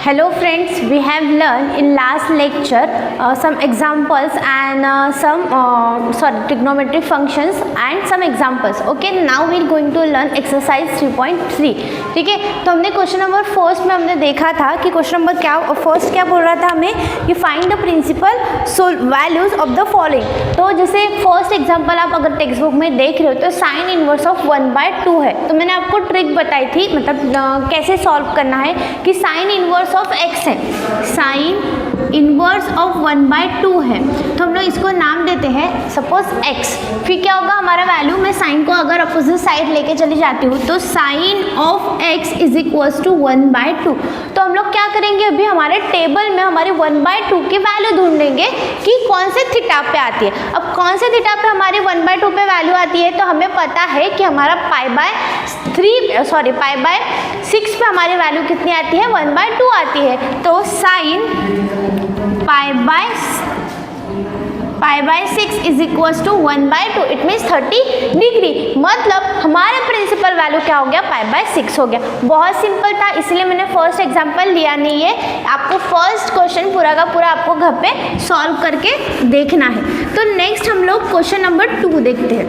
Hello friends, we have learned in last lecture some examples and trigonometric functions and some examples. Okay, now we are going to learn exercise 3.3. ठीक है, तो हमने question number first में हमने देखा था कि क्वेश्चन नंबर फर्स्ट क्या बोल रहा था हमें कि find the principal values of the following. तो जैसे फर्स्ट एग्जांपल आप अगर टेक्स्ट बुक में देख रहे हो तो साइन इनवर्स ऑफ 1/2 है. तो मैंने आपको ट्रिक बताई थी, मतलब कैसे सॉल्व करना है कि साइन इनवर्स ऑफ x है, साइन इनवर्स ऑफ 1/2 है, तो हम लोग इसको नाम देते हैं सपोज x. फिर क्या होगा हमारा वैल्यू, मैं साइन को अगर अपोजिट साइड लेके चली जाती हूँ तो sine of x is equals to 1/2. तो हम लोग क्या करेंगे, अभी हमारे टेबल में हमारे 1/2 की वैल्यू ढूंढेंगे कि कौन से थीटा पे आती है. अब कौन से थीटा पे हमारी 1/2 पे वैल्यू आती है, तो हमें पता है कि हमारा पाई/6 पे हमारी वैल्यू कितनी आती है, 1/2 आती है. तो साइन पाई/6 is equals to 1/2. It means 30 degree. मतलब हमारा प्रिंसिपल वैल्यू क्या हो गया, पाई/6 हो गया. बहुत सिंपल था, इसलिए मैंने फर्स्ट एग्जांपल लिया नहीं है. आपको फर्स्ट क्वेश्चन पूरा का पूरा आपको घर पे सॉल्व करके देखना है. तो नेक्स्ट हम लोग क्वेश्चन नंबर 2 देखते हैं.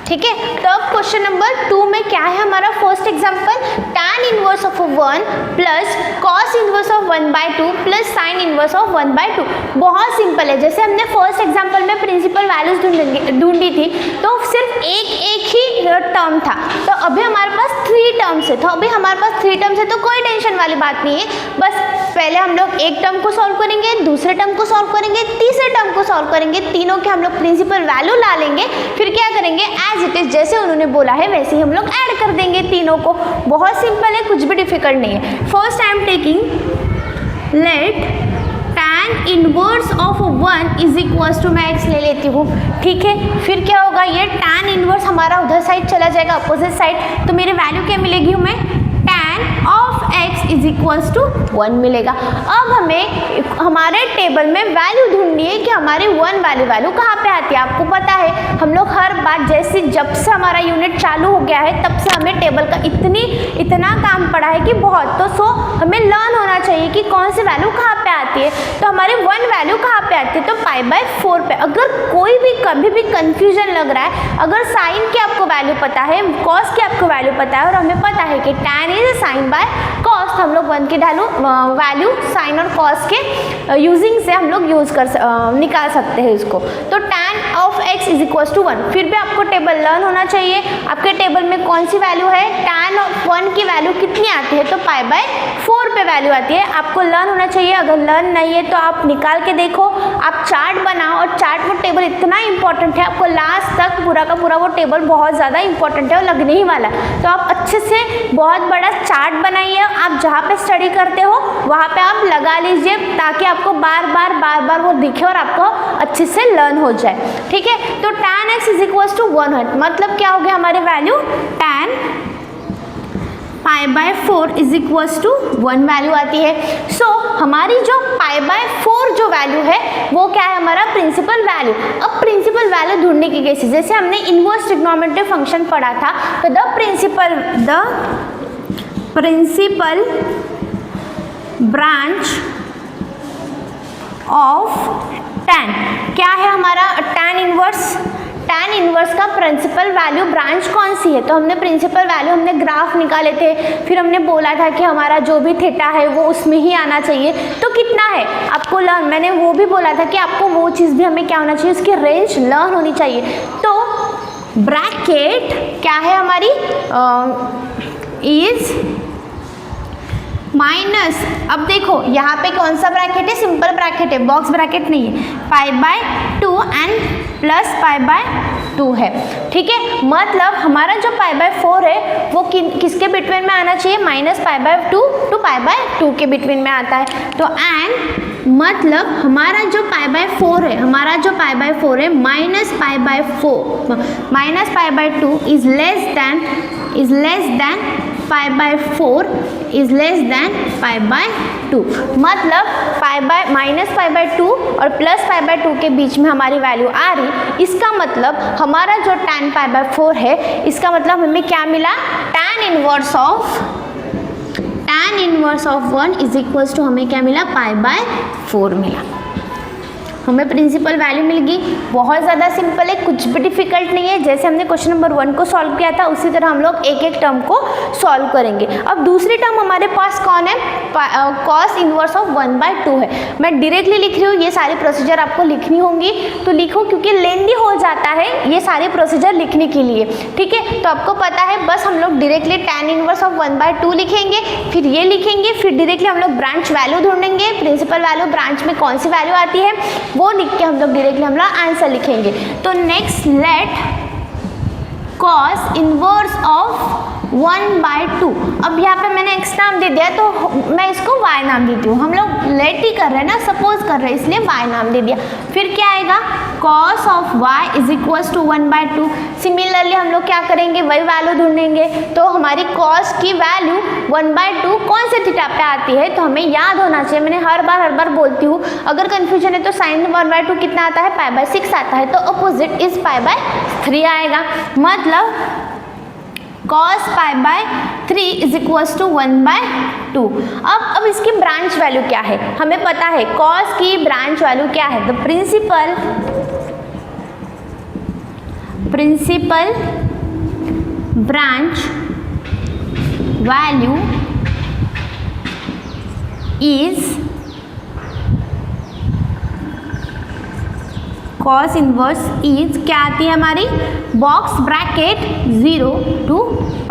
ठीक है, तो अब क्वेश्चन नंबर 2 में क्या है हमारा first example, tan inverse of 1 plus cos inverse of 1/2 plus sin inverse of 1/2. बहुत सिंपल है. जैसे हमने फर्स्ट एग्जांपल में प्रिंसिपल वैल्यूज ढूंढी थी तो सिर्फ एक ही टर्म था. तो अभी हमारे पास 3 टर्म्स है, तो अभी हमारे पास 3 टर्म्स है तो कोई टेंशन वाली बात नहीं है. बस पहले हम लोग एक टर्म को सॉल्व करेंगे, दूसरे टर्म को सॉल्व करेंगे, तीसरे टर्म को सॉल्व करेंगे. तीनों के हम लोग प्रिंसिपल वैल्यू ला लेंगे. फिर क्या करेंगे, एज इट इज जैसे उन्होंने बोला है वैसे ही हम लोग ऐड कर देंगे तीनों को. बहुत सिंपल है, कुछ भी डिफिकल्ट नहीं है. First I am taking let tan inverse of 1 is equals to, मैं x ले लेती हूँ. ठीक है, फिर क्या होगा, ये tan इनवर्स हमारा उधर साइड चला जाएगा अपोजिट साइड. तो मेरे वैल्यू क्या मिलेगी, हमें tan of x is equals to 1 मिलेगा. अब हमें हमारे टेबल में वैल्यू ढूंढनी है कि हमारी 1 वैल्यू कहाँ पे आती है. आपको पता है हम लोग हर बार जैसे जब से हमारा यूनिट चालू हो गया है तब से हमें टेबल का इतना काम पड़ा है कि बहुत. तो हमें लर्न होना चाहिए कि कौन सी वैल्यू कहाँ पे आती है. तो हमारी 1 वैल्यू कहाँ पे आती है, तो पाई/4 पे. अगर कोई भी कभी भी कंफ्यूजन लग रहा है, अगर साइन की आपको वैल्यू पता है, कॉस की आपको वैल्यू पता है और हमें पता है कि tan is sine by cos, तो हम लोग 1 की वैल्यू साइन और कॉस के यूजिंग से हम लोग निकाल सकते हैं इसको. तो tan of x is equals to 1. फिर भी आपको टेबल लर्न होना चाहिए. आपके टेबल में कौन सी वैल्यू है, tan ऑफ 1 की वैल्यू कितनी आती है, तो पाई/4 पे वैल्यू आती है. आपको लर्न होना चाहिए. अगर लर्न नहीं है तो आप निकाल के देखो, आप चार्ट बनाओ. और चार्ट वो टेबल इतना इंपॉर्टेंट है, आपको लास्ट तक पूरा का पूरा वो टेबल बहुत ज़्यादा इंपॉर्टेंट है और लगने ही वाला है. तो आप अच्छे से बहुत बड़ा चार्ट बनाइए. आप जहाँ पे स्टडी करते हो वहाँ पे आप लगा लीजिए ताकि आपको बार बार वो दिखे और आपको अच्छे से लर्न हो जाए. ठीक है, तो tan x is equals to 1 है. मतलब क्या हो गया हमारी वैल्यू, tan पाई/4 इज इक्वल्स टू 1 वैल्यू आती है. सो हमारी जो पाई/4 जो वैल्यू है वो क्या है, हमारा प्रिंसिपल वैल्यू. अब प्रिंसिपल वैल्यू ढूंढने की केसेस, जैसे हमने इनवर्स ट्रिग्नोमेट्रिक फंक्शन पढ़ा था, तो the principal branch of tan क्या है हमारा, tan इनवर्स का प्रिंसिपल वैल्यू ब्रांच कौन सी है. तो हमने प्रिंसिपल वैल्यू हमने ग्राफ निकाले थे. फिर हमने बोला था कि हमारा जो भी थीटा है वो उसमें ही आना चाहिए. तो कितना है आपको लर्न, मैंने वो भी बोला था कि आपको वो चीज़ भी हमें क्या होना चाहिए, उसकी रेंज लर्न होनी चाहिए. तो ब्रैकेट क्या है हमारी, इज माइनस, अब देखो यहाँ पे कौन सा ब्रैकेट है, सिंपल ब्रैकेट है, बॉक्स ब्रैकेट नहीं है, पाई/2 एंड प्लस पाई/2 है. ठीक है, मतलब हमारा जो पाई/4 है वो किसके बिटवीन में आना चाहिए, -पाई/2 टू पाई/2 के बिटवीन में आता है. तो एंड मतलब हमारा जो पाई/4 है, -पाई/2 इज लेस देन पाई/4 इज लेस देन पाई/2. मतलब -पाई/2 और प्लस पाई/2 के बीच में हमारी वैल्यू आ रही. इसका मतलब हमारा जो tan पाई/4 है, इसका मतलब हमें क्या मिला, tan inverse of 1 is equals to हमें क्या मिला, π/4 मिला। हमें प्रिंसिपल वैल्यू मिल गई। बहुत ज़्यादा सिंपल है, कुछ भी डिफिकल्ट नहीं है। जैसे हमने क्वेश्चन नंबर 1 को सॉल्व किया था उसी तरह हम लोग एक एक टर्म को सॉल्व करेंगे। अब दूसरी टर्म हमारे पास कौन है, कॉस इनवर्स ऑफ 1/2 है। मैं डायरेक्टली लिख रही हूँ, ये सारी प्रोसीजर आपको लिखनी होंगी तो लिखो, क्योंकि लेंदी हो जाता है ये सारे प्रोसीजर लिखने के लिए, ठीक है। तो आपको पता है, बस हम लोग डायरेक्टली tan इनवर्स ऑफ 1/2 लिखेंगे, फिर ये लिखेंगे, फिर डायरेक्टली हम लोग ब्रांच वैल्यू ढूंढेंगे, प्रिंसिपल वैल्यू ब्रांच में कौन सी वैल्यू आती है वो लिख के हम लोग डायरेक्टली हम लोग आंसर लिखेंगे। तो next let cos inverse of 1/2, अब यहाँ पे मैंने x नाम दे दिया तो मैं इसको y नाम देती हूँ। हम लोग लेट ही कर रहे हैं ना, सपोज कर रहे हैं, इसलिए y नाम दे दिया। फिर क्या आएगा, cos of y is equals to 1/2। Similarly हम लोग क्या करेंगे, वही वैल्यू ढूंढेंगे। तो हमारी cos की वैल्यू 1/2 कौन से थीटा पे आती है, तो हमें याद होना चाहिए। मैंने हर बार बोलती हूँ, अगर कन्फ्यूजन है तो साइन 1/2 कितना आता है, π/6 आता है, तो अपोजिट इज π/3 आएगा। मतलब cos π/3 इज इक्वल्स टू 1/2। अब इसकी ब्रांच वैल्यू क्या है, हमें पता है cos की ब्रांच वैल्यू क्या है, the principal branch value is cos inverse is क्या आती है हमारी, बॉक्स ब्रैकेट 0 to π।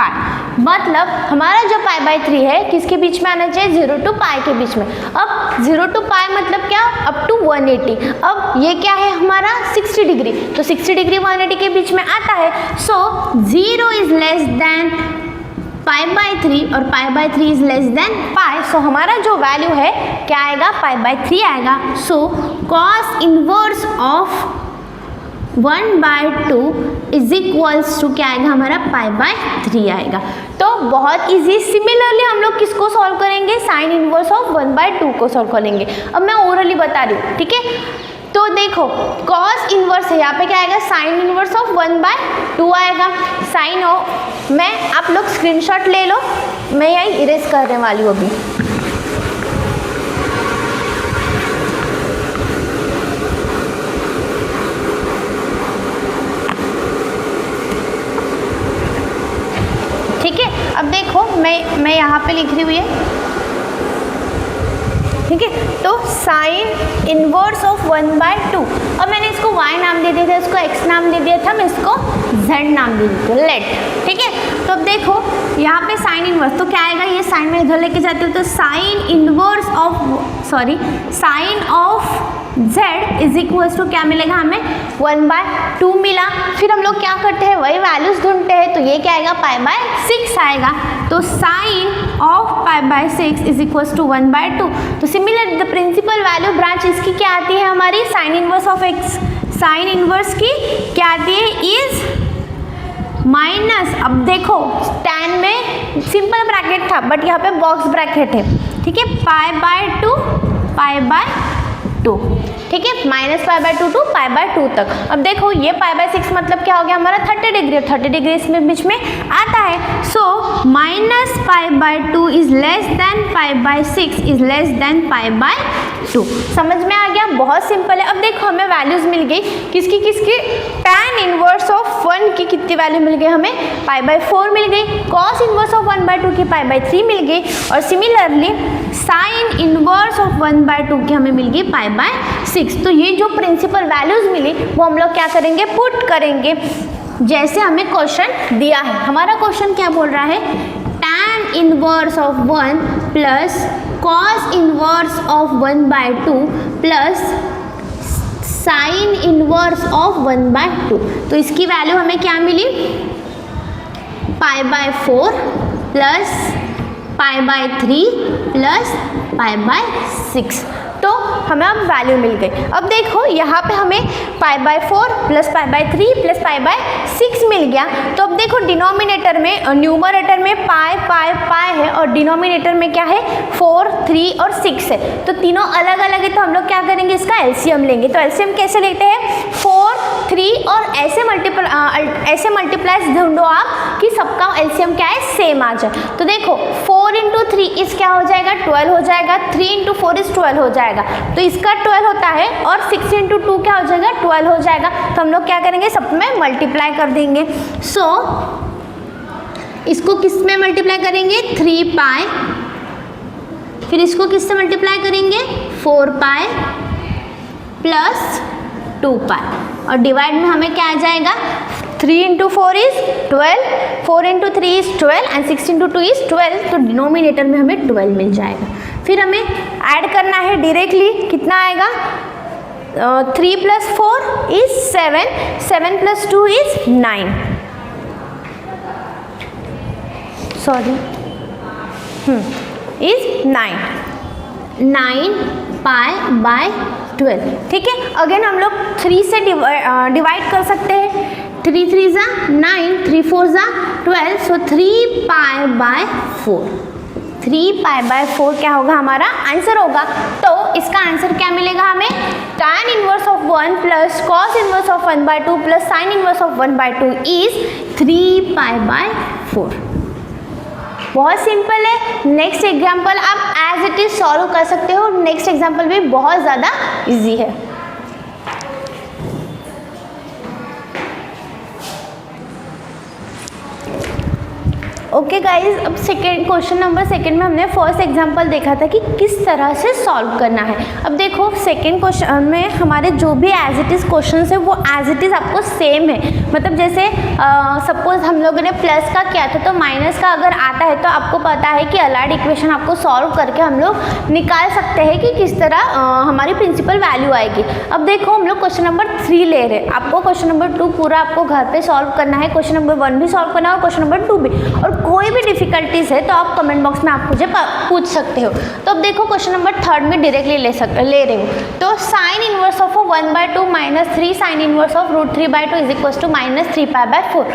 मतलब हमारा जो π/3 है किसके बीच में आना चाहिए, 0 to π के बीच में। अब 0 to π मतलब क्या, अप टू 180। अब ये क्या है हमारा 60 डिग्री, तो 60 डिग्री 180 के बीच में आता है। सो 0 इज लेस देन π/3 और π/3 इज लेस देन π। सो हमारा जो वैल्यू है क्या आएगा, π/3 आएगा। So cos inverse of 1/2 is equals to क्या आएगा हमारा, π/3 आएगा। तो बहुत इजी। सिमिलरली हम लोग किसको सॉल्व करेंगे, साइन इनवर्स ऑफ 1/2 को सॉल्व करेंगे। अब मैं ओरली बता रही हूँ, ठीक है। तो देखो cos इनवर्स है, यहाँ पे क्या आएगा, साइन इनवर्स ऑफ 1/2 आएगा। साइन ऑफ, मैं आप लोग स्क्रीनशॉट ले लो, मैं यही इरेज करने वाली हूँ अभी। ठीक है, अब देखो मैं यहाँ पे लिख रही हुई है, ठीक है। तो साइन इनवर्स ऑफ 1/2, अब मैंने इसको y नाम दे दिया था, इसको x नाम दे दिया था, मैं इसको z नाम दे दी थी, लेट, ठीक है। तो अब देखो यहाँ पे साइन इनवर्स, तो क्या आएगा, ये साइन में इधर लेके जाते हो तो sine inverse of sine of z is equals to क्या मिलेगा हमें, 1/2 मिला। फिर हम लोग क्या करते हैं, वही वैल्यूज ढूंढते हैं, तो ये क्या आएगा, π/6 आएगा। तो sine of π/6 is equals to 1/2। तो similar the principal value branch इसकी क्या आती है हमारी, sine inverse of x, sine inverse की क्या आती है, इज माइनस, अब देखो tan में सिंपल ब्रैकेट था बट यहाँ पे बॉक्स ब्रैकेट है, ठीक है, π/2, ठीक है, -π/2 टू π/2 तक। अब देखो ये π/6 मतलब क्या हो गया हमारा 30 डिग्री, 30 डिग्री इसमें बीच में आता है। So -π/2 is less than π/6 is less than π/2। समझ में आ गया, बहुत सिंपल है। अब देखो हमें वैल्यूज मिल गई, किसकी tan इनवर्स ऑफ 1 की कितनी वैल्यू मिल गई हमें, π/4 मिल गई। cos इनवर्स ऑफ 1/2 की π/3 मिल गई, और सिमिलरली साइन इनवर्स ऑफ 1/2 की हमें मिल गई π/6। तो ये जो प्रिंसिपल वैल्यूज मिली वो हम लोग क्या करेंगे, पुट करेंगे जैसे हमें क्वेश्चन दिया है। हमारा क्वेश्चन क्या बोल रहा है, tan inverse of 1 plus cos inverse of 1/2 plus sign inverse of 1/2। तो इसकी वैल्यू हमें क्या मिली, π/4 प्लस π/3 प्लस π/6। तो हमें अब वैल्यू मिल गई। अब देखो यहाँ पे हमें π/4 प्लस π/3 प्लस π/6 मिल गया। तो अब देखो डिनोमिनेटर में, न्यूमरेटर में पाई है और डिनोमिनेटर में क्या है 4, 3 और 6 है। तो तीनों अलग अलग है, तो हम लोग क्या करेंगे, इसका एलसीएम लेंगे। तो एलसीएम कैसे लेते हैं, 4, 3 और ऐसे मल्टीप्लाई ढूंढो आप कि सबका एलसीएम क्या है, सेम आ जाए। तो देखो 4 4 इंटू 3 इस क्या हो जाएगा 12 हो जाएगा, 3 इंटू 4 इस 12 हो जाएगा, तो इसका 12 होता है और 6 इंटू 2 क्या हो जाएगा 12 हो जाएगा। तो हम लोग क्या करेंगे सब में मल्टीप्लाई कर देंगे। सो इसको किस में मल्टीप्लाई करेंगे 3 पाई, फिर इसको किससे मल्टीप्लाई करेंगे 4 पाई प्लस 2 पाई, और डिवाइड में हमें क्या आ जाएगा 3 into 4 is 12, 4 into 3 is 12 and 6 into 2 is 12, तो डिनोमिनेटर में हमें 12 मिल जाएगा। फिर हमें ऐड करना है डायरेक्टली, कितना आएगा 3 plus 4 is 7, 7 plus 2 is 9, sorry is 9 pi by 12। ठीक है, अगेन हम लोग 3 से डिवाइड कर सकते हैं, 3 3 जा 9, 3 4 जा 12, सो 3 पाई बाय 4, 3 पाई बाय 4 क्या होगा हमारा आंसर होगा। तो इसका आंसर क्या मिलेगा हमें tan inverse of 1 plus cos inverse of 1/2 plus sign inverse of 1/2 is 3 pi by 4। बहुत सिंपल है। नेक्स्ट एग्जाम्पल आप एज इट इज सॉल्व कर सकते हो, नेक्स्ट एग्जाम्पल भी बहुत ज़्यादा इजी है। ओके गाइज, अब क्वेश्चन नंबर सेकंड में हमने फर्स्ट एग्जांपल देखा था कि किस तरह से सॉल्व करना है। अब देखो सेकंड क्वेश्चन में हमारे जो भी एज इट इज़ क्वेश्चन है वो एज इट इज़ आपको सेम है। मतलब जैसे सपोज हम लोगों ने प्लस का किया था, तो माइनस का अगर आता है तो आपको पता है कि अलाइड इक्वेशन आपको सॉल्व करके हम लोग निकाल सकते हैं कि किस तरह हमारी प्रिंसिपल वैल्यू आएगी। अब देखो हम लोग क्वेश्चन नंबर 3 ले रहे हैं, आपको क्वेश्चन नंबर 2 पूरा आपको घर पे सॉल्व करना है, क्वेश्चन नंबर 1 भी सॉल्व करना है और क्वेश्चन नंबर 2 भी, और कोई भी डिफिकल्टीज है तो आप कमेंट बॉक्स में आप मुझे पूछ सकते हो। तो अब देखो क्वेश्चन नंबर 3 में डायरेक्टली ले रहे हो, तो sine inverse of 1/2 minus 3 sine inverse of √3/2 is equal to minus 3 pi by 4।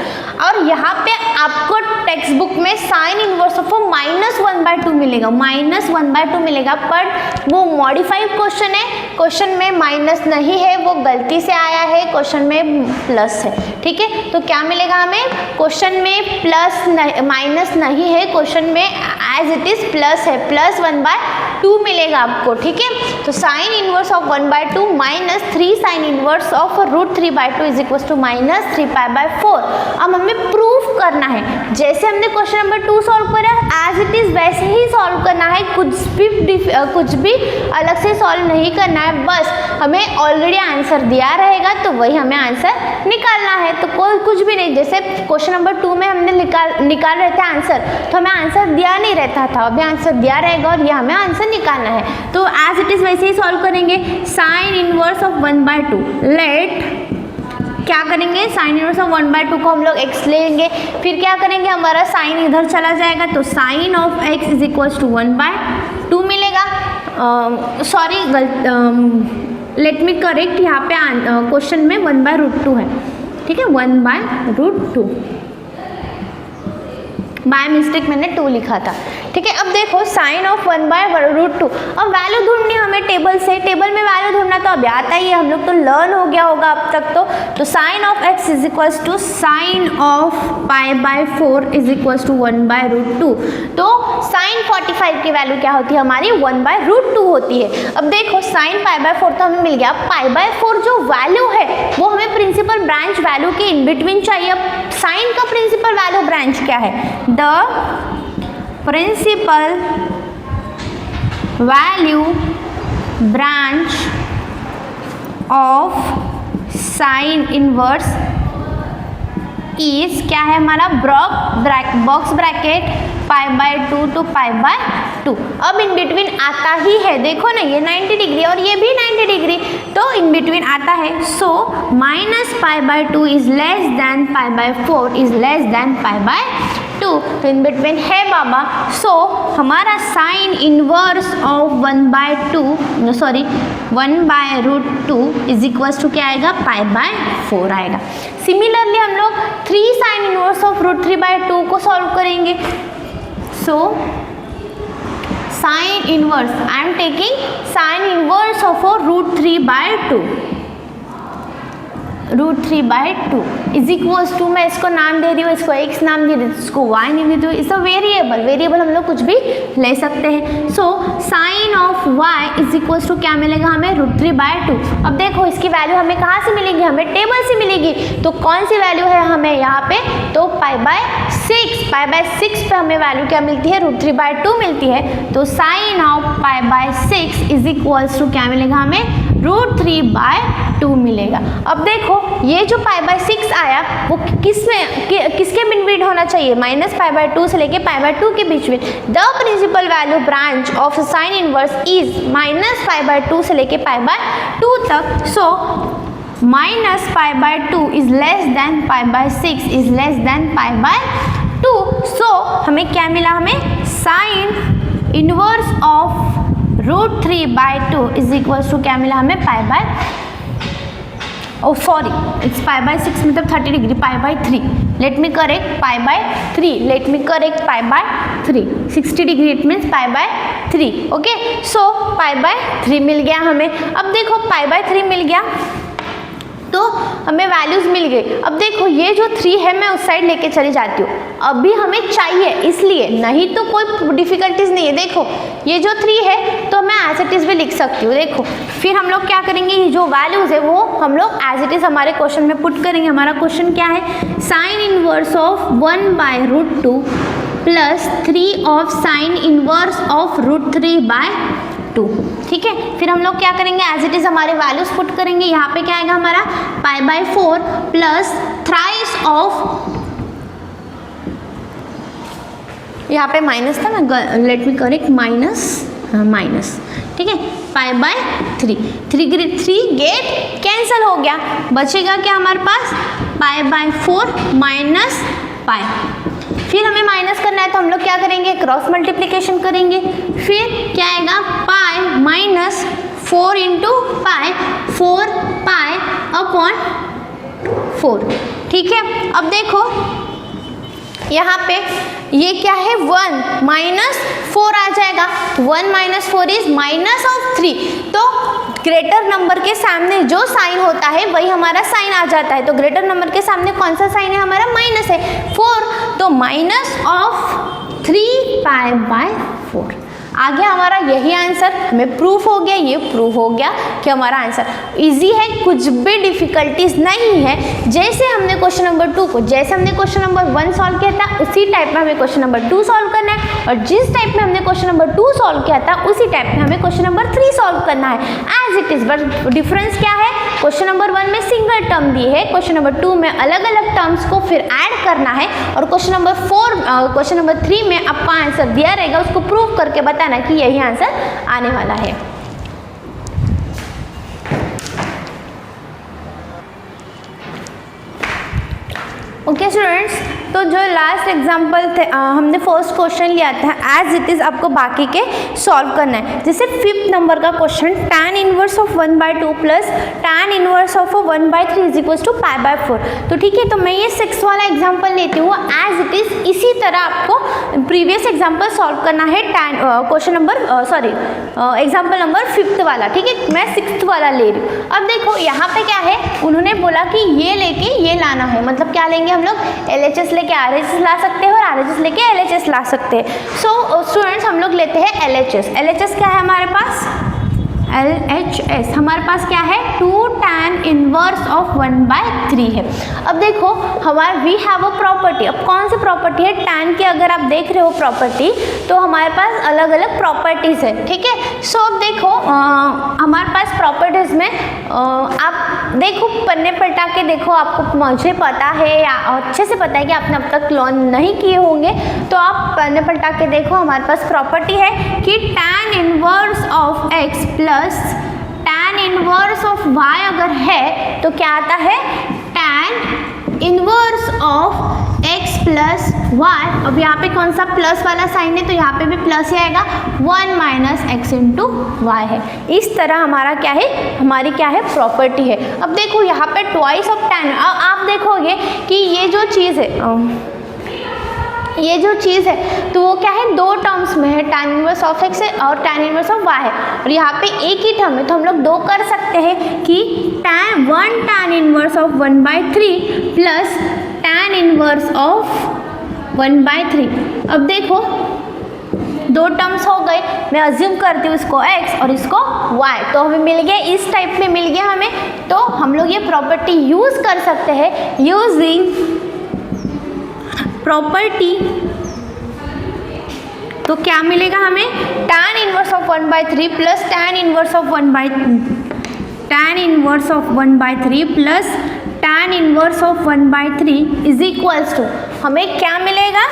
और यहाँ पे आपको टेक्स्ट बुक में साइन इनवर्स ऑफ -1/2 मिलेगा, -1/2 मिलेगा, पर वो मॉडिफाइड क्वेश्चन है, क्वेश्चन में माइनस नहीं है, वो गलती से आया है, क्वेश्चन में प्लस है। ठीक है, तो क्या मिलेगा हमें, क्वेश्चन में प्लस माइनस नहीं है, क्वेश्चन में एज इट इज प्लस है, प्लस 1/2 मिलेगा आपको। ठीक है, तो sine inverse of 1/2 minus 3 sine inverse of √3/2 is equal to minus 3 pi by 4। अब हमें प्रूफ करना है, जैसे हमने क्वेश्चन नंबर 2 सॉल्व करा एज इट इज वैसे ही सॉल्व करना है, कुछ भी अलग से सॉल्व नहीं करना है, बस हमें ऑलरेडी आंसर दिया रहेगा तो वही हमें आंसर निकालना है। तो कोई कुछ भी नहीं, जैसे क्वेश्चन नंबर 2 में हमने निकाल रहे थे आंसर, तो हमें आंसर दिया नहीं रहता था, अभी आंसर दिया रहेगा और ये हमें आंसर निकालना है। तो एज इट इज वैसे ही सॉल्व करेंगे। साइन इनवर्स ऑफ 1/2, लेट क्या करेंगे, साइन इनवर्स ऑफ 1/2 को हम लोग x लेंगे, फिर क्या करेंगे, हमारा साइन इधर चला जाएगा, तो sine of x is equal to 1/2 मिलेगा। सॉरी लेट मी करेक्ट, यहाँ पे क्वेश्चन में 1/√2 है। ठीक है, 1/√2, बाय मिस्टेक मैंने 2 लिखा था। ठीक है, अब देखो साइन ऑफ 1/√2, अब वैल्यू ढूंढनी हमें टेबल से, टेबल में वैल्यू ढूंढना तो अभी आता ही है, हम लोग तो लर्न हो गया होगा अब तक। तो sine of x is equals to sine of π/4 is equals to 1/√2। तो साइन 45 की वैल्यू क्या होती है हमारी 1/√2 होती है। अब देखो साइन π/4 तो हमें मिल गया, π/4 जो वैल्यू है वो हमें प्रिंसिपल ब्रांच वैल्यू के इन बिटवीन चाहिए। अब साइन का प्रिंसिपल वैल्यू ब्रांच क्या है, the principal value branch of sine inverse is क्या है हमारा, बॉक्स ब्रैकेट π/2 to π/2। अब इन बिटवीन आता ही है, देखो ना ये 90 डिग्री और ये भी 90 डिग्री, तो इन बिटवीन आता है। So minus π/2 is less than π/4 is less than π/2, तो इन बिटवीन है बाबा। सो हमारा sine inverse of 1/√2 is equals to क्या आएगा, π/4 आएगा। सिमिलरली हम लोग 3 साइन इनवर्स ऑफ √3/2 को सॉल्व करेंगे। So sine inverse, I am taking sine inverse of √3/2, √3/2 is equals to, मैं इसको नाम दे रही हूँ, इसको x नाम दे रही हूँ, इसको y नाम दे रही हूँ, इस वेरिएबल हम लोग कुछ भी ले सकते हैं। So sine of y is equals to क्या मिलेगा हमें, √3/2। अब देखो इसकी वैल्यू हमें कहाँ से मिलेगी, हमें टेबल से मिलेगी। तो कौन सी वैल्यू है हमें यहाँ पे, तो π/6 पे हमें वैल्यू क्या मिलती है, √3/2 मिलती है। तो sine of π/6 is equals to क्या मिलेगा हमें, √3/2 मिलेगा। अब देखो ये जो π/6 आया वो किसके बिटवीन होना चाहिए, -π/2 से लेके π/2 के बीच में। The principal value branch of sine inverse is -π/2 से लेके π/2 तक। So -π/2 is less than π/6 is less than π/2। So हमें क्या मिला, हमें sine inverse of √3/2 is equals to क्या मिला हमें, इट्स π/6 मतलब 30 degree, π/3 let me correct, π/3 60 degree it means π/3। Okay, so π/3 मिल गया हमें। अब देखो π/3 मिल गया तो हमें वैल्यूज मिल गई। अब देखो ये जो 3 है मैं उस साइड लेके चली जाती हूँ, अभी हमें चाहिए इसलिए, नहीं तो कोई डिफिकल्टीज नहीं है। देखो ये जो 3 है तो मैं एज इट इज भी लिख सकती हूँ। देखो फिर हम लोग क्या करेंगे, ये जो वैल्यूज है वो हम लोग एज इट इज हमारे क्वेश्चन में पुट करेंगे। हमारा क्वेश्चन क्या है, sign inverse of 1/√2 plus 3 of sine inverse of √3/2। ठीक है, फिर हम लोग क्या करेंगे, एज इट इज हमारे वैल्यूज पुट करेंगे। यहाँ पे क्या आएगा हमारा π/4 प्लस थ्राइस ऑफ, यहाँ पे माइनस था ना, लेट मी करेक्ट, माइनस ठीक है, π/3 3 गेट कैंसिल हो गया, बचेगा क्या हमारे पास, π/4 माइनस π। फिर हमें माइनस करना है तो हम लोग क्या करेंगे, क्रॉस मल्टीप्लिकेशन करेंगे। फिर क्या आएगा, पाई माइनस 4 इंटू पाई, 4π/4। ठीक है, अब देखो यहाँ पे ये क्या है, 1 - 4 आ जाएगा। 1 - 4 इज -3। तो ग्रेटर नंबर के सामने जो साइन होता है वही हमारा साइन आ जाता है। तो ग्रेटर नंबर के सामने कौन सा साइन है, हमारा माइनस है, 4। तो -3π/4 आ गया हमारा यही आंसर। हमें प्रूफ हो गया, ये प्रूफ हो गया कि हमारा आंसर इजी है, कुछ भी डिफिकल्टीज नहीं है। जैसे हमने क्वेश्चन नंबर 2 को, जैसे हमने क्वेश्चन नंबर 1 सॉल्व किया था उसी टाइप में हमें क्वेश्चन नंबर 2 सॉल्व करना है, और जिस टाइप में हमने क्वेश्चन नंबर 2 सॉल्व किया था उसी टाइप में हमें क्वेश्चन नंबर 3 सॉल्व करना है as it is. But difference क्या है, क्वेश्चन नंबर 1 में सिंगल टर्म दी है, क्वेश्चन नंबर 2 में अलग अलग टर्म्स को फिर ऐड करना है, और क्वेश्चन नंबर 3 में आपका आंसर दिया रहेगा, उसको प्रूव करके बताना कि यही आंसर आने वाला है। ओके स्टूडेंट्स, तो जो लास्ट एग्जांपल थे, हमने फर्स्ट क्वेश्चन लिया था एज इट इज़, आपको बाकी के सॉल्व करना है। जैसे 5th नंबर का question, tan inverse of 1/2 plus tan inverse of 1/3 is equals to π/4। तो ठीक है, तो मैं ये 6th वाला एग्जांपल लेती हूँ एज इट इज़। इसी तरह आपको प्रीवियस एग्जाम्पल सॉल्व करना है, question number example number 5th वाला। ठीक है, मैं 6th वाला ले रही हूँ। अब देखो यहाँ पे क्या है, उन्होंने बोला कि ये लेके ये लाना है, मतलब क्या लेंगे हम लोग, LHS लेके RHS ला सकते हैं और RHS लेके LHS ला सकते हैं। सो स्टूडेंट्स हम लोग लेते हैं LHS। LHS क्या है हमारे पास, LHS हमारे पास क्या है, 2 tan इनवर्स ऑफ 1/3 है। अब देखो हमारे वी हैव अ प्रॉपर्टी। अब कौन सी प्रॉपर्टी है, tan की अगर आप देख रहे हो प्रॉपर्टी तो हमारे पास अलग अलग प्रॉपर्टीज़ है। ठीक है, सो अब देखो हमारे पास प्रॉपर्टीज़ में आप देखो, पन्ने पलटा के देखो, आपको मुझे पता है या अच्छे से पता है कि आपने अब तक लर्न नहीं किए होंगे, तो आप पन्ने पलटा के देखो। हमारे पास प्रॉपर्टी है कि tan inverse of x plus tan inverse of y अगर है तो क्या आता है, tan inverse of x plus y। अब यहाँ पे कौन सा प्लस वाला साइन है, तो यहाँ पे भी प्लस ही आएगा, 1 - x इंटू वाई है। इस तरह हमारा क्या है, हमारी क्या है, प्रॉपर्टी है। अब देखो यहाँ पे ट्वाइस ऑफ tan, आप देखोगे कि ये जो चीज़ है, ये जो चीज़ है तो वो क्या है, दो टर्म्स में है, tan इनवर्स ऑफ x है और tan इनवर्स ऑफ y है, और यहाँ पे एक ही टर्म है तो हम लोग दो कर सकते हैं कि tan inverse of 1/3 plus tan inverse of 1/3। अब देखो दो टर्म्स हो गए, मैं अज्यूम करती हूँ इसको x और इसको y, तो हमें मिल गया, इस टाइप में मिल गया हमें, तो हम लोग ये प्रॉपर्टी यूज कर सकते हैं, यूजिंग प्रॉपर्टी। तो क्या मिलेगा हमें, tan inverse of 1/3 plus tan inverse of 1/3 plus tan inverse of 1/3 is equals to, हमें क्या मिलेगा,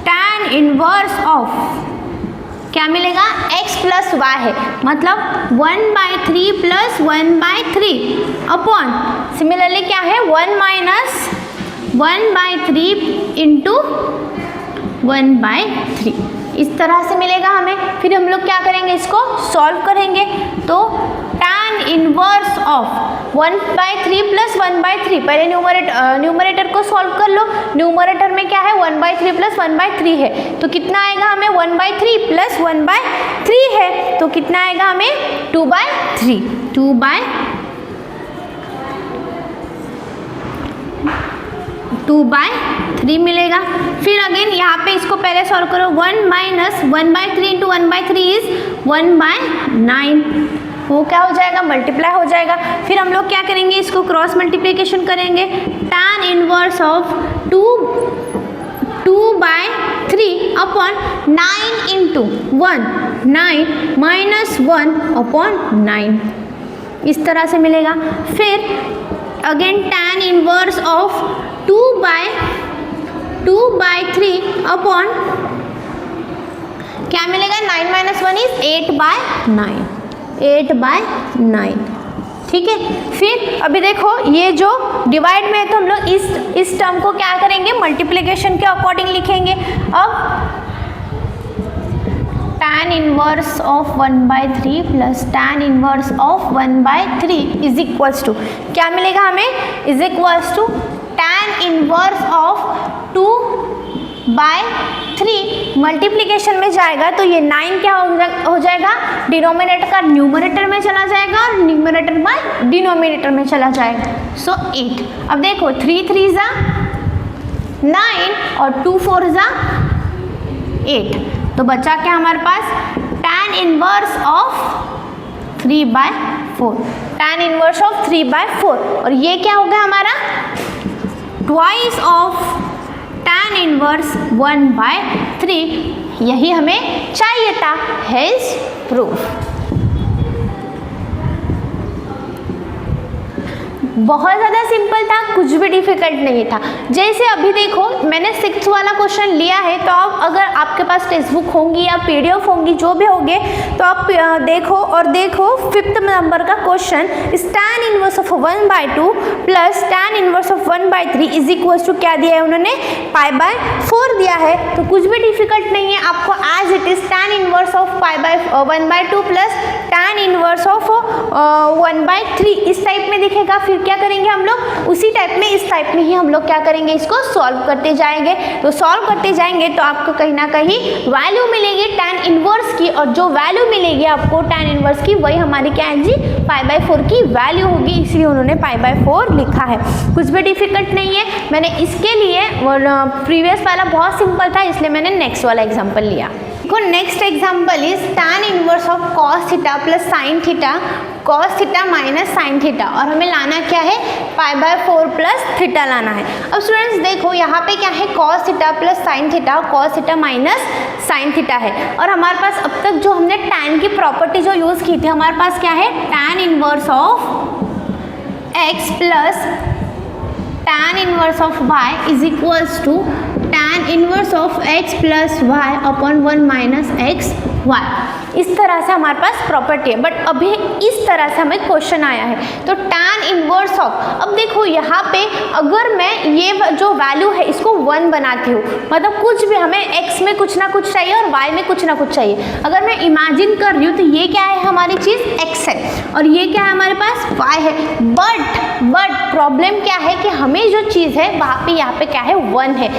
tan इनवर्स ऑफ क्या मिलेगा, x प्लस y है, मतलब 1/3 प्लस 1/3 अपॉन, सिमिलरली क्या है 1 माइनस 1/3 इंटू 1/3, इस तरह से मिलेगा हमें। फिर हम लोग क्या करेंगे, इसको सॉल्व करेंगे, तो tan इनवर्स ऑफ 1/3 प्लस 1/3, पहले न्यूमरेटर को सॉल्व कर लो, न्यूमरेटर में क्या है 1/3 प्लस 1/3 है, तो कितना आएगा हमें 1/3 प्लस 1/3 है, तो कितना आएगा हमें 2/3 मिलेगा। फिर अगेन यहाँ पे इसको पहले सॉल्व करो, 1 माइनस 1/3 इंटू 1/3 इज 1/9, वो क्या हो जाएगा, मल्टीप्लाई हो जाएगा। फिर हम लोग क्या करेंगे, इसको क्रॉस मल्टीप्लिकेशन करेंगे, tan inverse of 2/3 upon 9 into 1, 9 minus 1 upon 9, इस तरह से मिलेगा। फिर again tan inverse of 2/3 upon क्या मिलेगा, 9 माइनस 1 इज 8/9, ठीक है। फिर अभी देखो ये जो डिवाइड में है तो हम लोग इस टर्म को क्या करेंगे, मल्टीप्लिकेशन के अकॉर्डिंग लिखेंगे। अब tan inverse of 1/3 plus tan inverse of 1/3 is equals to क्या मिलेगा हमें, is equals to tan inverse of 2/3 multiplication में जाएगा तो ये 9 क्या हो जाएगा, डिनोमिनेटर का न्यूमरेटर में चला जाएगा और न्यूमरेटर बाय डिनोमिनेटर में चला जाएगा, सो 8। अब देखो 3 3 जा 9 और 2 4 जा 8, तो बचा क्या हमारे पास, tan inverse of 3/4, tan inverse of 3/4, और ये क्या हो गया हमारा, ट्वाइस ऑफ tan इनवर्स 1/3, यही हमें चाहिए था, हेंस प्रूफ। बहुत ज़्यादा सिंपल था, कुछ भी डिफिकल्ट नहीं था। जैसे अभी देखो मैंने 6th वाला क्वेश्चन लिया है, तो आप अगर आपके पास टेक्स्ट बुक होंगी या PDF होंगी, जो भी होंगे, तो आप देखो और देखो 5th नंबर का question, tan inverse of 1/2 plus tan inverse of 1/3 is equal to क्या दिया है उन्होंने, π/4 दिया है, तो कुछ भी डिफिकल्ट नहीं है, आपको as it is tan inverse of 1/2 plus tan inverse of 1/3 इस टाइप में दिखेगा। फिर क्या करेंगे हम लोग, उसी टाइप में, इस टाइप में ही हम लोग क्या करेंगे, इसको सॉल्व करते जाएंगे। तो सॉल्व करते जाएंगे तो आपको कहीं ना कहीं वैल्यू मिलेगी tan इनवर्स की, और जो वैल्यू मिलेगी आपको tan इनवर्स की, वही हमारी क्या है जी, π/4 की वैल्यू होगी, इसलिए उन्होंने π/4 लिखा है। कुछ भी डिफिकल्ट नहीं है, मैंने इसके लिए प्रीवियस वाला बहुत सिंपल था, इसलिए मैंने नेक्स्ट वाला एग्जाम्पल लिया। देखो next example is tan inverse of cos theta plus sin theta, cos theta minus sin theta, और हमें लाना क्या है, π/4 प्लस थीटा लाना है। अब स्टूडेंट्स देखो यहाँ पे क्या है, cos theta plus sin theta, cos theta minus sin theta है, और हमारे पास अब तक जो हमने tan की प्रॉपर्टी जो यूज़ की थी, हमारे पास क्या है, tan inverse of x plus tan inverse of y is equals to tan inverse of x plus y upon 1 minus x y, इस तरह से हमारे पास प्रॉपर्टी है। बट अभी इस तरह से हमें क्वेश्चन आया है, तो tan इनवर्स ऑफ, अब देखो यहाँ पे अगर मैं ये जो वैल्यू है इसको 1 बनाती हूँ, मतलब कुछ भी हमें x में कुछ ना कुछ चाहिए और y में कुछ ना कुछ चाहिए, अगर मैं इमेजिन कर रही हूँ तो ये क्या है, हमारी चीज़ x है और ये क्या है हमारे पास y है। बट प्रॉब्लम क्या है कि हमें जो चीज़ है वहाँ पे यहाँ पे क्या है 1 है,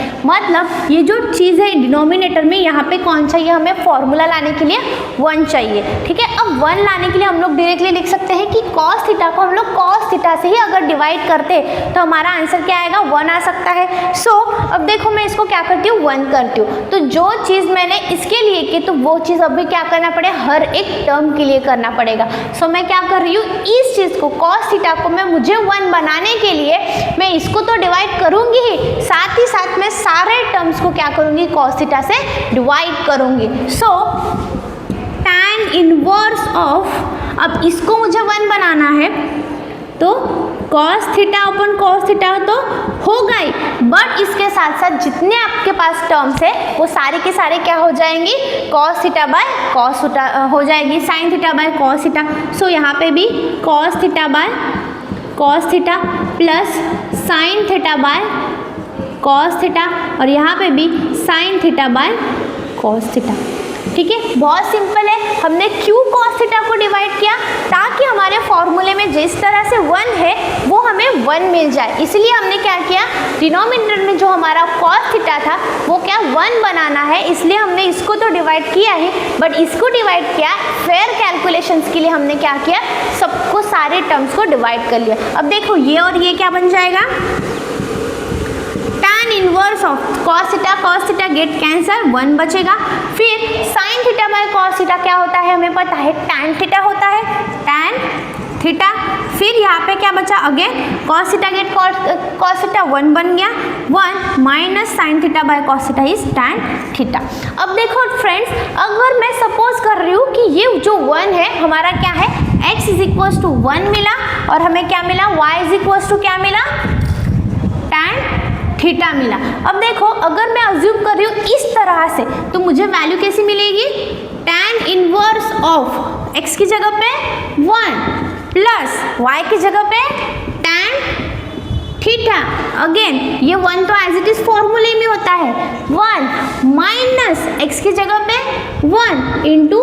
मतलब ये जो चीज़ है डिनोमिनेटर में, यहाँ पे कौन चाहिए हमें फॉर्मूला लाने के लिए 1 चाहिए, ठीक है। अब 1 लाने के लिए हम लोग डायरेक्टली लिख सकते हैं कि कॉस थीटा को हम लोग कॉस थीटा से ही अगर डिवाइड करते तो हमारा आंसर क्या आएगा, 1 आ सकता है। सो अब देखो मैं इसको क्या करती हूँ, 1 करती हूँ। तो जो चीज़ मैंने इसके लिए की तो वो चीज़ अभी क्या करना पड़ेगा, हर एक टर्म के लिए करना पड़ेगा। सो मैं क्या कर रही हूँ, इस चीज़ को कॉस थीटा को मुझे 1 बनाने के लिए मैं इसको तो डिवाइड करूँगी ही, साथ ही साथ मैं सारे टर्म्स को क्या करूँगी, कॉस थीटा से डिवाइड करूँगी। सो tan इनवर्स ऑफ, अब इसको मुझे 1 बनाना है तो cos थीटा अपन cos थीटा तो होगा ही, बट इसके साथ साथ जितने आपके पास टर्म्स है वो सारे के सारे क्या हो जाएंगी, cos theta by cos theta हो जाएगी, sin theta by cos theta. So यहाँ पे भी cos theta by cos theta plus sin theta by cos theta, और यहाँ पे भी sin theta by cos theta, ठीक है। बहुत सिंपल है, हमने क्यों cos थीटा को डिवाइड किया, ताकि हमारे फॉर्मूले में जिस तरह से 1 है वो हमें 1 मिल जाए, इसलिए हमने क्या किया, डिनोमिनेटर में जो हमारा cos थीटा था वो क्या 1 बनाना है, इसलिए हमने इसको तो डिवाइड किया ही, बट इसको डिवाइड किया फेयर कैलकुलेशंस के लिए हमने क्या किया, सबको सारे टर्म्स को डिवाइड कर लिया। अब देखो ये और ये क्या बन जाएगा, tan inverse of cos theta gate cancer, 1 बचेगा। फिर sin theta by cos theta क्या होता है हमें पता है, tan थीटा होता है, tan थीटा। फिर यहाँ पे क्या बचा, again cos theta get cos theta 1 बन गया, 1 minus sin theta by cos theta is tan theta. अब देखो फ्रेंड्स, अगर मैं सपोज कर रही हूँ कि ये जो 1 है हमारा क्या है, x इज इक्वल्स टू 1 मिला, और हमें क्या मिला, y इज इक्वल्स टू क्या मिला, tan थीटा मिला। अब देखो अगर मैं अज्यूम कर रही हूँ इस तरह से तो मुझे वैल्यू कैसी मिलेगी, tan इनवर्स ऑफ x की जगह पे 1 प्लस y की जगह पे tan थीटा। अगेन ये 1 तो एज इट इज फॉर्मूले में होता है, 1 माइनस x की जगह पे 1 इंटू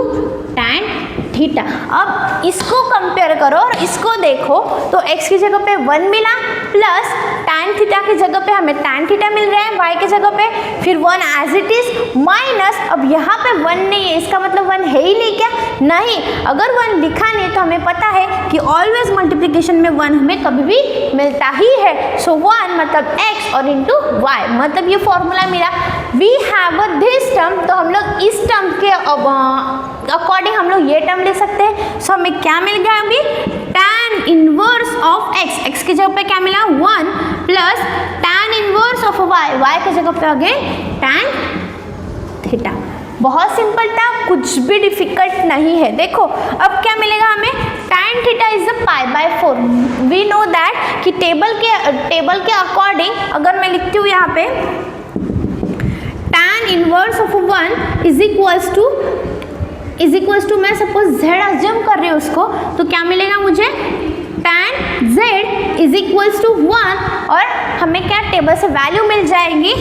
tan थीटा। अब इसको कंपेयर करो और इसको देखो तो x की जगह पे 1 मिला प्लस tan थीटा की जगह पे हमें tan थीटा मिल रहा है y की जगह पे, फिर 1 एज इट इज माइनस, अब यहाँ पे 1 नहीं है इसका मतलब 1 है ही नहीं क्या, नहीं, अगर 1 लिखा नहीं तो हमें पता है कि ऑलवेज मल्टीप्लिकेशन में 1 हमें कभी भी मिलता ही है। सो 1 मतलब x और इंटू वाई, मतलब ये फॉर्मूला मिला। वी हैव दिस टर्म, तो हम लोग इस टर्म के अकॉर्डिंग हम लोग ये टर्म ले सकते हैं। सो हमें क्या मिल गया अभी, tan inverse of x, x की जगह पे क्या मिला 1 plus tan inverse of y, y की जगह पे अगेन tan थीटा। बहुत सिंपल था, कुछ भी डिफिकल्ट नहीं है। देखो अब क्या मिलेगा हमें, tan theta is pi by 4। We know that कि टेबल के अकॉर्डिंग अगर मैं लिखती हूँ यहाँ पे tan inverse of 1 is equals to मैं सपोज z अज्यूम कर रही हूँ उसको, तो क्या मिलेगा मुझे, tan z is equals to 1, और हमें क्या टेबल से वैल्यू मिल जाएगी,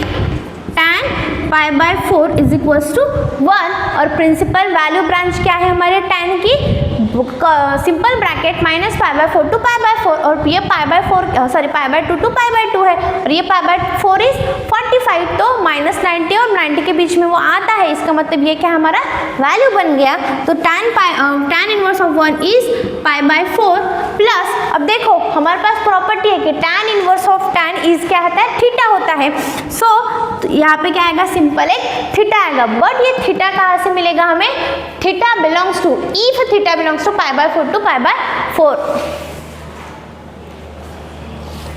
tan pi by 4 is equals to 1, और प्रिंसिपल वैल्यू ब्रांच क्या है हमारे tan की, simple bracket minus pi by 4 to pi by 4, और ये pi by 2 to pi by 2 है, और ये पाई बाय 4 इज 45, तो माइनस 90 और 90 के बीच में वो आता है, इसका मतलब ये क्या हमारा वैल्यू बन गया। तो tan inverse of 1 is pi by 4 plus, अब देखो हमारे पास प्रॉपर्टी है कि tan inverse of tan is क्या होता है, थीटा होता है। सो यहाँ पे क्या आएगा, सिंपल एक थीटा आएगा, बट ये थीटा कहाँ से मिलेगा हमें, theta belongs to, if theta belongs to pi by 4 to pi by 4,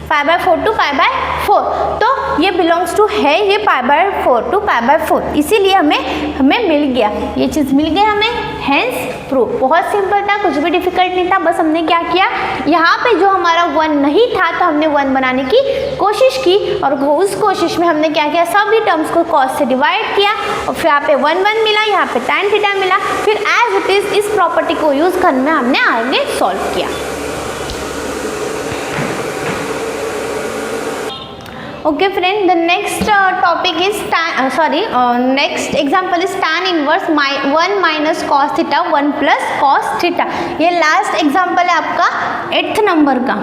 pi by 4 to pi by 4, तो ये बिलोंग्स टू है ये pi by 4 to pi by 4, इसीलिए हमें मिल गया, ये चीज़ मिल गई हमें, हेंस प्रूफ। बहुत सिंपल था, कुछ भी डिफिकल्ट नहीं था, बस हमने क्या किया, यहाँ पे जो हमारा 1 नहीं था तो हमने 1 बनाने की कोशिश की, और उस कोशिश में हमने क्या किया, सभी टर्म्स को cos से डिवाइड किया, और फिर यहाँ पे 1 मिला, यहाँ पे tan थीटा मिला, फिर एज इट इज इस प्रॉपर्टी को यूज़ करने हमने आगे सॉल्व किया। Okay friend, the next topic is next example is tan inverse 1 minus cos theta 1 plus cos theta। ये लास्ट एग्जाम्पल है आपका 8th नंबर का,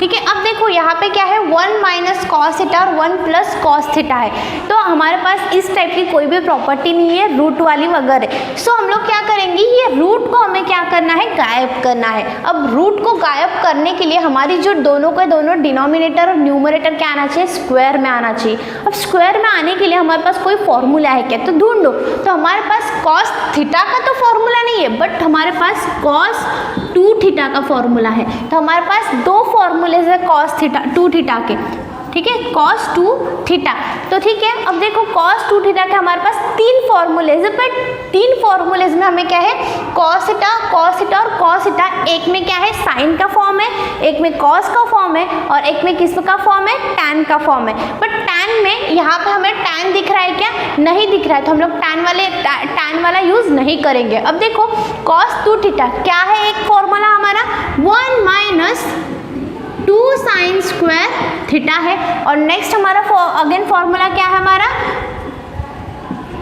ठीक है। अब देखो यहाँ पे क्या है 1 माइनस कॉस थीटा और 1 प्लस कॉस थीटा है, तो हमारे पास इस टाइप की कोई भी प्रॉपर्टी नहीं है रूट वाली वगैरह। सो हम लोग क्या करेंगे, ये रूट को हमें क्या करना है, गायब करना है। अब रूट को गायब करने के लिए हमारी जो दोनों के दोनों डिनोमिनेटर और न्यूमरेटर क्या आना चाहिए, स्क्वायर में आना चाहिए। अब स्क्वायर में आने के लिए हमारे पास कोई फॉर्मूला है क्या, तो ढूंढो। तो हमारे पास कॉस थीटा का तो फॉर्मूला नहीं है, बट हमारे पास कॉस 2 थीटा का फॉर्मूला है। तो हमारे पास 2 फॉर्मूले है कॉस थीटा 2 थीटा के, ठीक है, कॉस 2 थीटा। तो ठीक है, अब देखो कॉस 2 थीटा के हमारे पास 3 फॉर्मूलेज है, बट 3 फॉर्मूलेज में हमें क्या है, कॉस थीटा और कॉस थीटा। एक में क्या है, साइन का फॉर्म है, एक में कॉस का फॉर्म है, और एक में किस का फॉर्म है, टैन का फॉर्म है। बट टैन में यहाँ पे हमें टैन दिख रहा है क्या, नहीं दिख रहा है, तो हम लोग टैन वाला यूज नहीं करेंगे। अब देखो कॉस 2 थीटा क्या है, एक फॉर्मूला हमारा 1 माइनस 2 साइन स्क्वायर थीटा है, और नेक्स्ट हमारा अगेन फॉर्मूला क्या है हमारा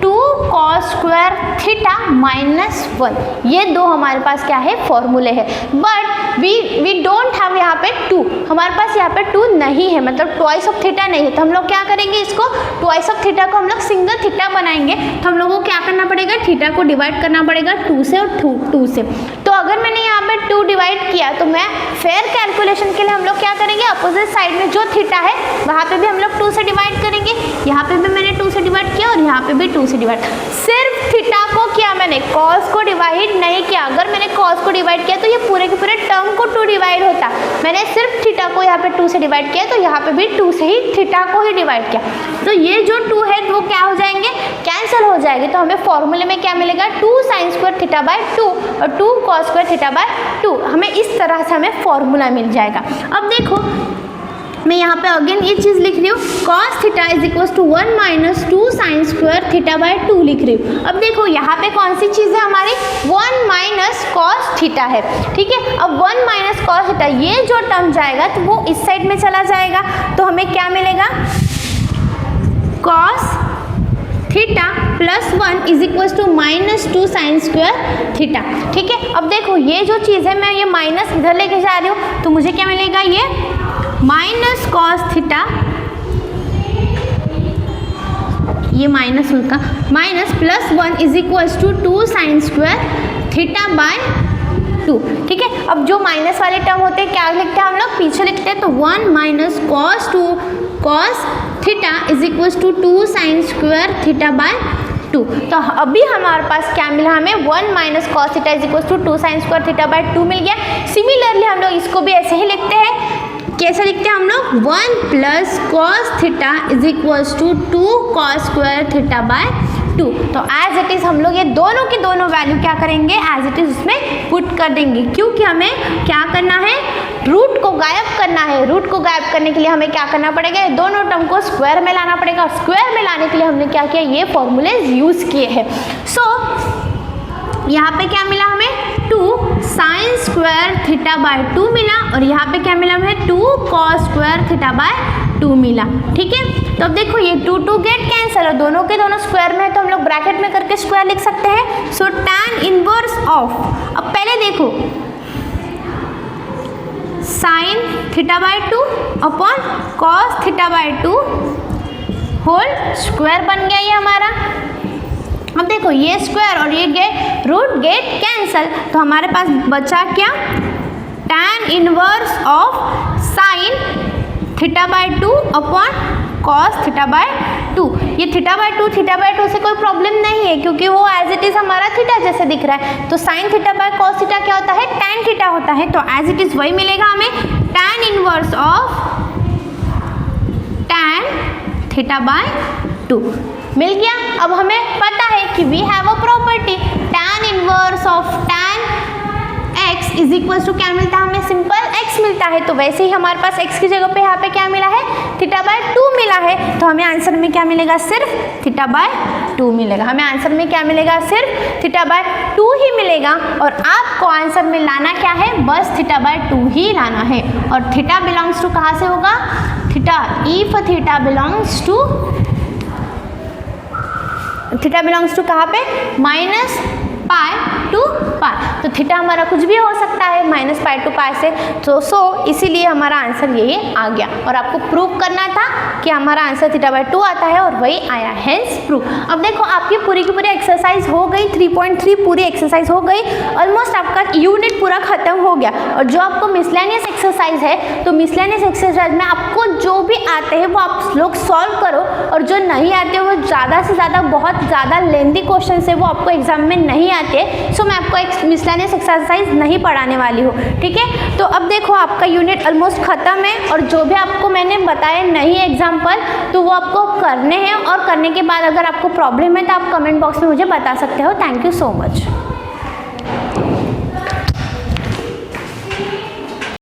2 कॉस स्क्वायर थीटा माइनस 1। ये 2 हमारे पास क्या है, फॉर्मूले है। बट वी डोंट हैव यहाँ पे 2, हमारे पास यहाँ पे 2 नहीं है, मतलब ट्वाइस ऑफ थीटा नहीं है। तो हम लोग क्या करेंगे, इसको ट्वाइस ऑफ थीटा को हम लोग सिंगल थीटा बनाएंगे। तो हम लोगों को क्या करना पड़ेगा, थीटा को डिवाइड करना पड़ेगा 2 से और 2 से। तो अगर मैंने यहाँ पे 2 डिवाइड किया, तो मैं फेयर कैलकुलेशन के लिए हम लोग क्या करेंगे, अपोजिट साइड में जो थीटा है वहाँ पे भी हम लोग 2 से डिवाइड करेंगे। यहाँ पे भी मैंने 2 से डिवाइड किया और यहाँ पे भी 2 से डिवाइड। सिर्फ थीटा को किया मैंने, कॉस को डिवाइड नहीं किया। अगर मैंने कॉस को डिवाइड किया तो ये पूरे के पूरे टर्म को 2 डिवाइड होता। मैंने सिर्फ थीटा को यहाँ पे 2 से डिवाइड किया, तो यहाँ पे भी 2 से ही थीटा को ही डिवाइड किया। तो ये जो 2 है वो क्या हो जाएंगे, कैंसिल हो जाएंगे। तो हमें फॉर्मूले में क्या मिलेगा, 2 साइन स्क्वायर थीटा बाय 2 और 2 कॉस स्क्वायर थीटा बाय 2। हमें इस तरह से हमें फॉर्मूला मिल जाएगा। अब देखो मैं यहाँ पे अगेन ये चीज़ लिख रही हूँ, cos theta is equal to 1 minus 2 sine square theta by 2 लिख रही हूँ। अब देखो यहाँ पे कौन सी चीज़ है हमारी, 1 माइनस कॉस थीटा है, ठीक है। अब 1 माइनस कॉस थीटा, ये जो टर्म जाएगा तो वो इस साइड में चला जाएगा, तो हमें क्या मिलेगा, cos theta plus 1 is equal to minus 2 sine square theta, ठीक है। अब देखो ये जो चीज़ है, मैं ये माइनस इधर लेके जा रही हूँ, तो मुझे क्या मिलेगा, ये माइनस कॉस थीटा, ये माइनस उनका minus plus 1 is equal to 2 sine square theta by 2, ठीक है। अब जो माइनस वाले टर्म होते हैं क्या लिखते हैं हम लोग, पीछे लिखते हैं, तो 1 minus cos 2 cos theta is equal to 2 sine square theta by 2। तो अभी हमारे पास क्या मिला, हमें 1 minus cos theta is equal to 2 sine square theta by 2 मिल गया। सिमिलरली हम लोग इसको भी ऐसे ही लिखते हैं, कैसे लिखते हैं हम लोग, 1 plus cos theta is equal to 2 cos square theta by 2। तो एज इट इज़ हम लोग ये दोनों की दोनों वैल्यू क्या करेंगे, एज इट इज़ उसमें पुट कर देंगे, क्योंकि हमें क्या करना है, रूट को गायब करना है। रूट को गायब करने के लिए हमें क्या करना पड़ेगा, ये दोनों टर्म को स्क्वायर में लाना पड़ेगा, और स्क्वायर में लाने के लिए हमने क्या किया, ये फॉर्मूले यूज़ किए हैं। सो यहाँ पे क्या मिला हमें, 2 साइन स्क्वायर थीटा बाय 2 मिला, और यहाँ पे क्या मिला हमें, 2 कॉस स्क्वायर थीटा बाय 2 मिला, ठीक है। तो अब देखो ये 2 गेट कैंसिल, और दोनों के दोनों स्क्वायर में है, तो हम लोग ब्रैकेट में करके स्क्वायर लिख सकते हैं। सो टैन इनवर्स ऑफ, अब पहले देखो sine theta by 2 upon cos theta by 2 whole square बन गया ये हमारा। अब देखो ये स्क्वायर और ये रूट गेट कैंसल, तो हमारे पास बचा क्या, tan inverse of sign theta by 2 upon cos theta by 2। ये थीटा बाय 2 से कोई प्रॉब्लम नहीं है, क्योंकि वो एज इट इज़ हमारा थीटा जैसे दिख रहा है। तो sign theta by cos theta क्या होता है, टैन थीटा होता है, तो एज इट इज़ वही मिलेगा हमें, tan inverse of tan theta by 2 मिल गया। अब हमें पता है कि we have a property, tan inverse of tan x is equal to क्या मिलता है हमें, सिंपल x मिलता है। तो वैसे ही हमारे पास x की जगह पे यहाँ पे क्या मिला है, थीटा बाय 2 मिला है, तो हमें आंसर में क्या मिलेगा, सिर्फ थीटा बाय 2 मिलेगा। हमें आंसर में क्या मिलेगा, सिर्फ थीटा बाय 2 ही मिलेगा। और आपको आंसर में लाना क्या है, बस थीटा बाय 2 ही लाना है। और थीटा बिलोंग्स टू कहाँ से होगा, theta, if theta belongs to, theta belongs to कहाँ पे, माइनस पाई टू पाई। तो थीटा हमारा कुछ भी हो सकता है -π to π से, तो इसीलिए हमारा आंसर यही आ गया। और आपको प्रूव करना था कि हमारा आंसर θ/2 आता है और वही आया, हेंस प्रूव। अब देखो आपकी पूरी की पूरी एक्सरसाइज हो गई, 3.3 पूरी एक्सरसाइज हो गई, ऑलमोस्ट आपका यूनिट पूरा खत्म हो गया। और जो आपको मिसलेनियस एक्सरसाइज है, तो मिसलेनियस एक्सरसाइज में आपको जो भी आते हैं वो आप लोग सॉल्व करो, और जो नहीं आते वो ज़्यादा से ज़्यादा बहुत ज़्यादा लेंथी क्वेश्चन है वो आपको एग्जाम में नहीं आते, सो मैं आपको एक मिसलेनियस एक्सरसाइज नहीं पढ़ाने वाली हूँ, ठीक है। तो अब देखो आपका यूनिट ऑलमोस्ट खत्म है, और जो भी आपको मैंने बताया नहीं एग्जाम्पल तो वो आपको करने हैं, और करने के बाद अगर आपको प्रॉब्लम है तो आप कमेंट बॉक्स में मुझे बता सकते हो। Thank you so much.